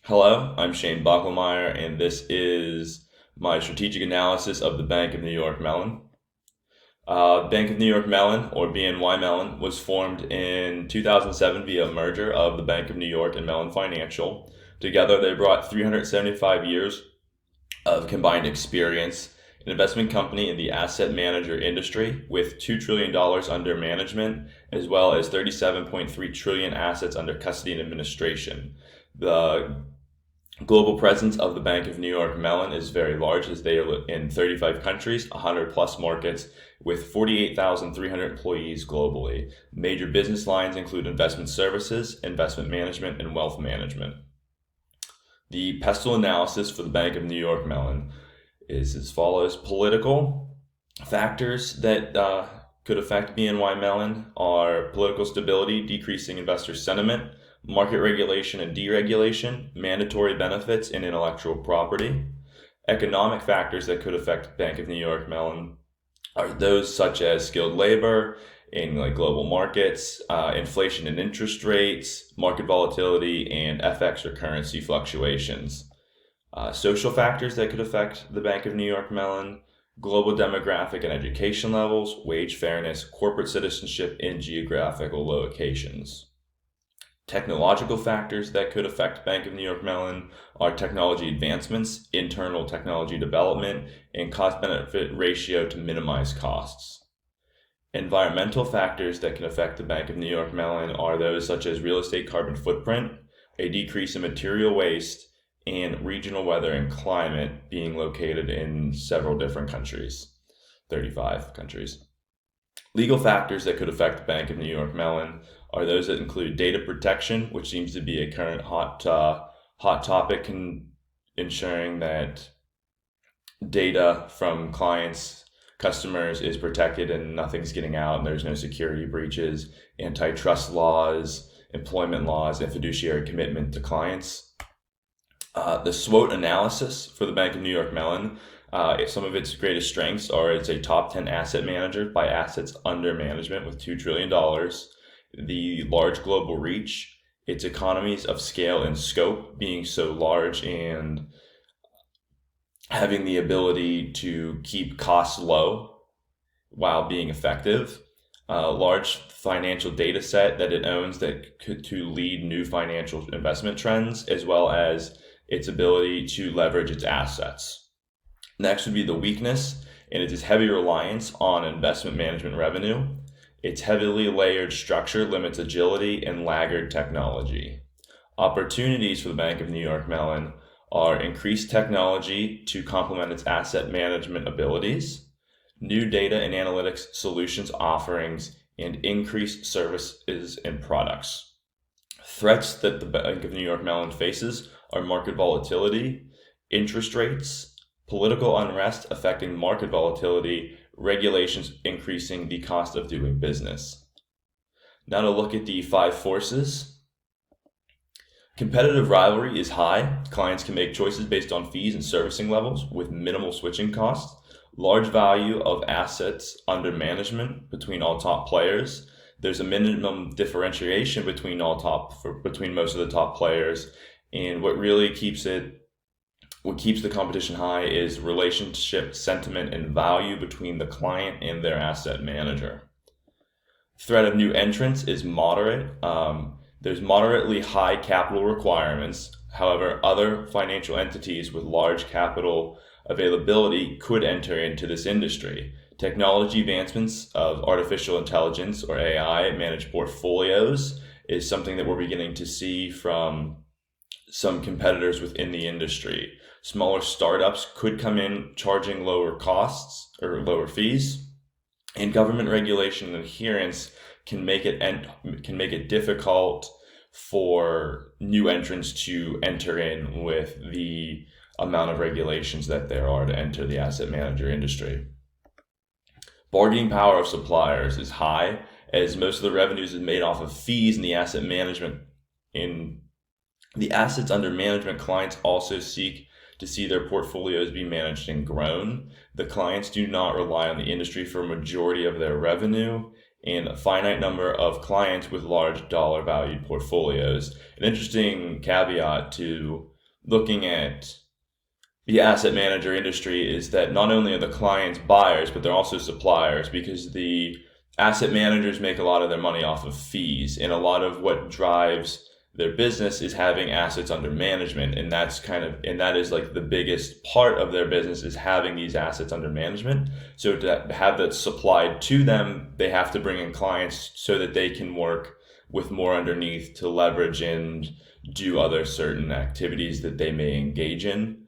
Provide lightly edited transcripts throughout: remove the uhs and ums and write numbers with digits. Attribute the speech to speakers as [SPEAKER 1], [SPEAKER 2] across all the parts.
[SPEAKER 1] Hello, I'm Shane Bachlemeyer, and this is my strategic analysis of the Bank of New York Mellon. Bank of New York Mellon, or BNY Mellon, was formed in 2007 via a merger of the Bank of New York and Mellon Financial. Together, they brought 375 years of combined experience, an investment company in the asset manager industry with $2 trillion under management, as well as 37.3 trillion assets under custody and administration. The global presence of the Bank of New York Mellon is very large as they are in 35 countries, 100 plus markets, with 48,300 employees globally. Major business lines include investment services, investment management, and wealth management. The pestle analysis for the Bank of New York Mellon is as follows. Political factors that could affect BNY Mellon are political stability, decreasing investor sentiment, market regulation and deregulation, mandatory benefits, and intellectual property. Economic factors that could affect Bank of New York Mellon are those such as skilled labor in global markets, inflation and interest rates, market volatility, and FX or currency fluctuations. Social factors that could affect the Bank of New York Mellon: global demographic and education levels, wage fairness, corporate citizenship, and geographical locations. Technological factors that could affect Bank of New York Mellon are technology advancements, internal technology development, and cost-benefit ratio to minimize costs. Environmental factors that can affect the Bank of New York Mellon are those such as real estate carbon footprint, a decrease in material waste, and regional weather and climate, being located in several different countries, 35 countries. Legal factors that could affect the Bank of New York Mellon are those that include data protection, which seems to be a current hot topic, in ensuring that data from customers is protected and nothing's getting out and there's no security breaches, antitrust laws, employment laws, and fiduciary commitment to clients. The SWOT analysis for the Bank of New York Mellon, some of its greatest strengths are it's a top 10 asset manager by assets under management with $2 trillion, the large global reach, its economies of scale and scope being so large and having the ability to keep costs low while being effective, a large financial data set that it owns that could to lead new financial investment trends, as well as its ability to leverage its assets. Next would be the weakness, and it is heavy reliance on investment management revenue. Its heavily layered structure limits agility and laggard technology. Opportunities for the Bank of New York Mellon are increased technology to complement its asset management abilities, new data and analytics solutions offerings, and increased services and products. Threats that the Bank of New York Mellon faces are market volatility, interest rates, political unrest affecting market volatility, regulations increasing the cost of doing business. Now to look at the 5 forces. Competitive rivalry is high. Clients can make choices based on fees and servicing levels with minimal switching costs. Large value of assets under management between all top players. There's a minimum differentiation between most of the top players, and what keeps the competition high is relationship, sentiment, and value between the client and their asset manager. Threat of new entrants is moderate. There's moderately high capital requirements. However, other financial entities with large capital availability could enter into this industry. Technology advancements of artificial intelligence or AI managed portfolios is something that we're beginning to see from some competitors within the industry. Smaller startups could come in charging lower costs or lower fees, and government regulation and adherence can make it difficult for new entrants to enter in with the amount of regulations that there are to enter the asset manager industry. Bargaining power of suppliers is high, as most of the revenues is made off of fees in the asset management. In the assets under management, clients also seek to see their portfolios be managed and grown. The clients do not rely on the industry for a majority of their revenue, and a finite number of clients with large dollar valued portfolios. An interesting caveat to looking at the asset manager industry is that not only are the clients buyers, but they're also suppliers, because the asset managers make a lot of their money off of fees, and a lot of what drives their business is having assets under management, and that is like the biggest part of their business, is having these assets under management. So to have that supplied to them, they have to bring in clients so that they can work with more underneath to leverage and do other certain activities that they may engage in.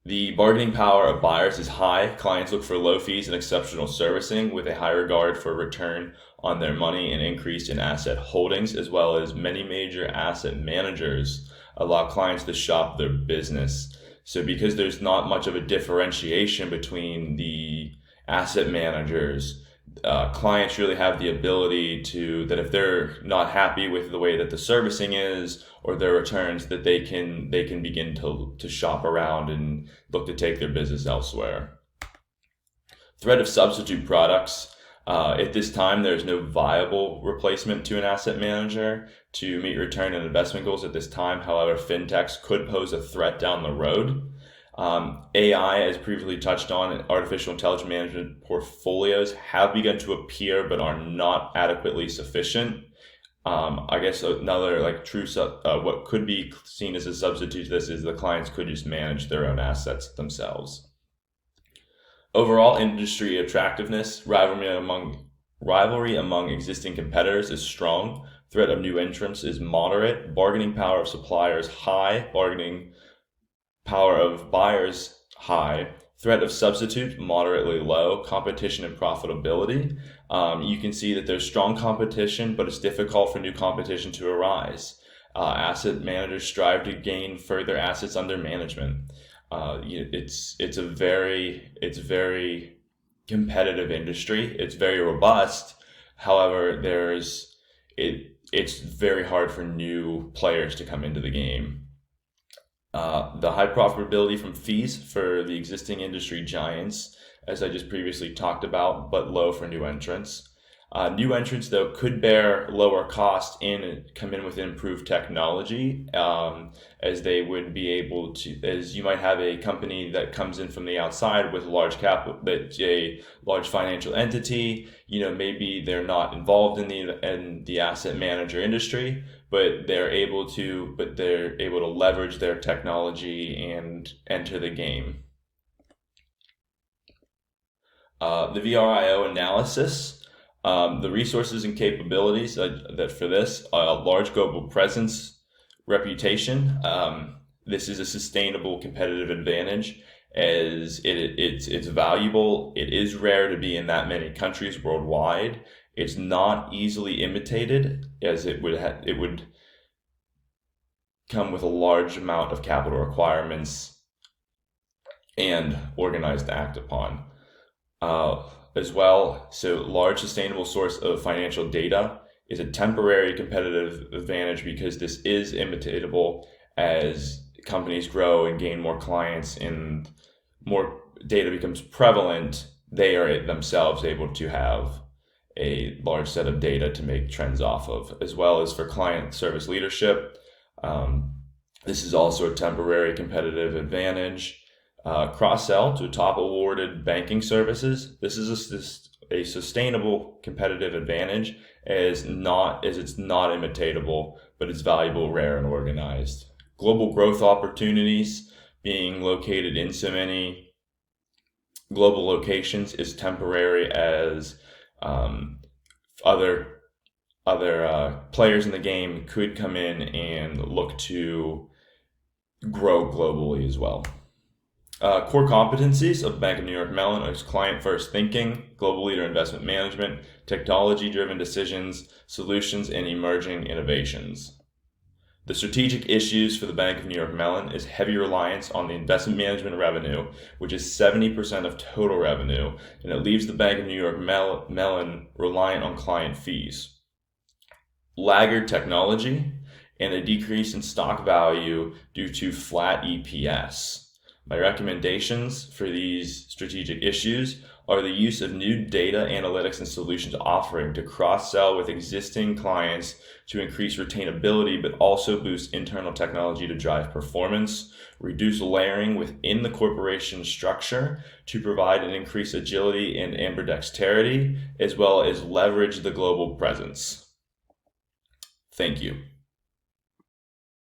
[SPEAKER 1] The bargaining power of buyers is high. Clients look for low fees and exceptional servicing, with a high regard for return on their money and increase in asset holdings, as well as many major asset managers allow clients to shop their business. So because there's not much of a differentiation between the asset managers, clients really have the ability that if they're not happy with the way that the servicing is or their returns, that they can begin to shop around and look to take their business elsewhere. Threat of substitute products. At this time, there's no viable replacement to an asset manager to meet return and investment goals at this time. However, fintechs could pose a threat down the road. AI, as previously touched on, artificial intelligence management portfolios have begun to appear, but are not adequately sufficient. I guess another what could be seen as a substitute to this is the clients could just manage their own assets themselves. Overall industry attractiveness, rivalry among existing competitors is strong. Threat of new entrants is moderate. Bargaining power of suppliers high. Bargaining power of buyers high. Threat of substitute moderately low. Competition and profitability. You can see that there's strong competition, but it's difficult for new competition to arise. Asset managers strive to gain further assets under management. It's very competitive industry. It's very robust. However, it's very hard for new players to come into the game. The high profitability from fees for the existing industry giants, as I just previously talked about, but low for new entrants. New entrants, though, could bear lower cost and come in with improved technology, as they would be able to, as you might have a company that comes in from the outside with large capital, that's a large financial entity. Maybe they're not involved in the asset manager industry, but they're able to leverage their technology and enter the game. The VRIO analysis. The resources and capabilities that for this, large global presence, reputation. This is a sustainable competitive advantage, as it's valuable. It is rare to be in that many countries worldwide. It's not easily imitated, as it would come with a large amount of capital requirements and organized to act upon. As well, so large sustainable source of financial data is a temporary competitive advantage, because this is imitatable as companies grow and gain more clients and more data becomes prevalent. They are themselves able to have a large set of data to make trends off of, as well as for client service leadership. This is also a temporary competitive advantage. Cross-sell to top awarded banking services. This is a sustainable competitive advantage, as it's not imitatable, but it's valuable, rare, and organized. Global growth opportunities, being located in so many global locations, is temporary, as other players in the game could come in and look to grow globally as well. Core competencies of Bank of New York Mellon is client-first thinking, global leader investment management, technology-driven decisions, solutions, and emerging innovations. The strategic issues for the Bank of New York Mellon is heavy reliance on the investment management revenue, which is 70% of total revenue, and it leaves the Bank of New York Mellon reliant on client fees. Laggard technology, and a decrease in stock value due to flat EPS. My recommendations for these strategic issues are the use of new data analytics and solutions offering to cross-sell with existing clients to increase retainability, but also boost internal technology to drive performance, reduce layering within the corporation structure to provide and increase agility and ambidexterity, as well as leverage the global presence. Thank you.